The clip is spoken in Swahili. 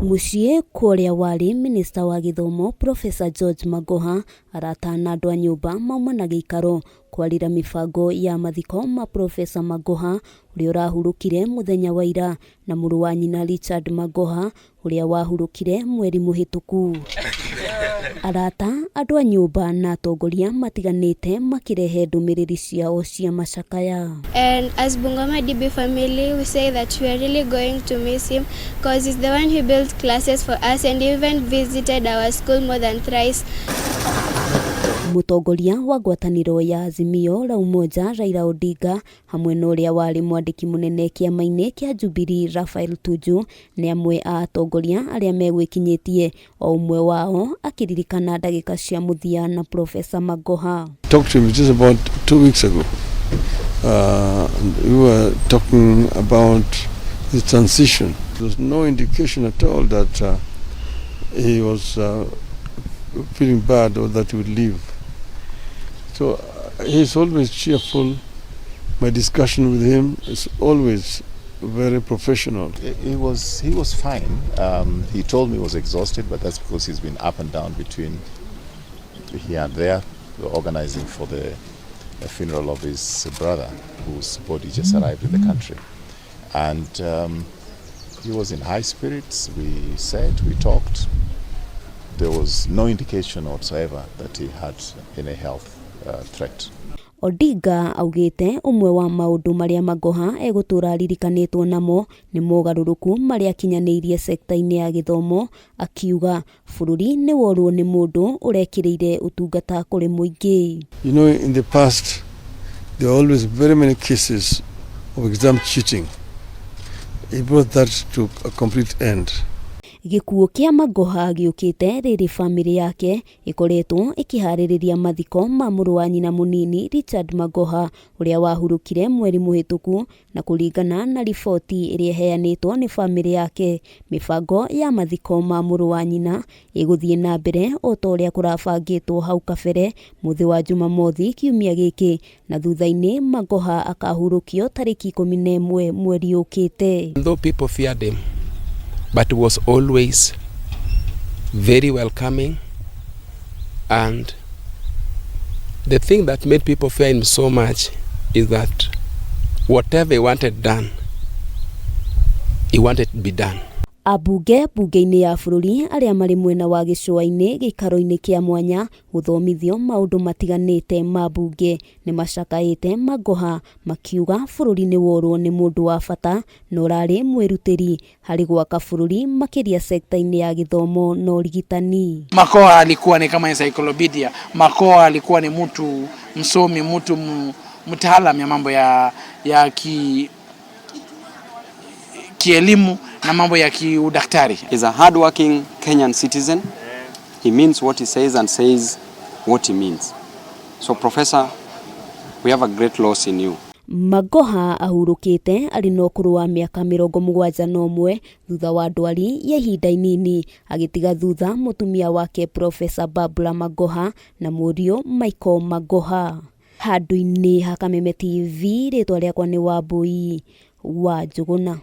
Mucii kuria wari Minister wa githomo Prof George Magoha arata na andũ a nyũmba mauma na gĩikaro kwarĩra mibango ya mathiko ma Prof Magoha ũrĩa ũrahurũkire mũthenya wa ira na mũrũ wa nyina Richard Magoha ũrĩa wahurũkire mweri mũhĩtũku. Arata, andũ a nyũmba na atongoria matiganite makirehe ndũmĩrĩri ciao cia macakaya. And as Bungoma DB family, we say that we are really going to miss him because he's the one who built classes for us and even visited our school more than thrice. Mutongoria wa ngwataniro ya Azimio la Umoja Raila Odinga hamwe na ũrĩa wari mwandĩki mũnene kĩama-inĩ kĩa Jubilee Raphael Tuju nĩ amwe a atongoria arĩa megwĩkinyĩtie o ũmwe wao akiririkana ndagĩka cia mũthia na Professor Magoha. Talked to him just about 2 weeks ago. We were talking about the transition. There was no indication at all that he was feeling bad or that he would leave. So he's always cheerful. My discussion with him is always very professional. He was fine. He told me he was exhausted, but that's because he's been up and down between here and there, organizing for the funeral of his brother, whose body just arrived in the country. And he was in high spirits. We talked. There was no indication whatsoever that he had any health threat. Odinga augite umwe wa maundu maria Magoha egutura ririkanitwo namo ni mogaruruku maria kinyaneirie sekta-ini ya githomo, akiuga bururi ni worwo ni mundu urekiriire utungata kuri muingi. You know, in the past there are always very many cases of exam cheating. He brought that to a complete end. Gikuu kia Magoha giukite riri family yake ikoretwo ikihaririria mathiko ma mũrũ wa nyina munini Richard Magoha uria wahurukire mweri muhituku, na kuringana na riboti iria heanitwo ni family yake mibango ya mathiko ma mũrũ wa nyina iguthii na mbere o ta uria kurabangitwo hau kabere muthi wa Jumamothi kiumia giki, na thutha-ini Magoha akahurukio tariki 11 mweri ukite. Though people feared him, but was always very welcoming, and the thing that made people fear him so much is that whatever he wanted done, he wanted to be done. Abunge bunge-ini ya bururi aria mari mwena wa gicua-ini gikaro-ini kia mwanya guthomithio maundu matiganite ma bunge ni macakaite Magoha, makiuga bururi ni worwo ni mundu wa bata na urari mwirutiri hari gwaka bururi makiria sekta-ini ya githomo na urigitani. Magoha alikuwa ni kama encyclopedia. Magoha alikuwa ni mtu msomi, mtu mtaalamu ya mambo ya kielimu na mambo ya kiudaktari. He's a hard-working Kenyan citizen. He means what he says and says what he means. So, Professor, we have a great loss in you. Magoha ahurukite ari na ũkũrũ wa miaka 71 thutha wa ndwari ya ihinda inini, agitiga thutha mutumia wake Professor Babula Magoha na mũriũ Michael Magoha. Handũ-inĩ ha Kameme TV, rĩtwa rĩakwa nĩ Wambui wa Njũgũna.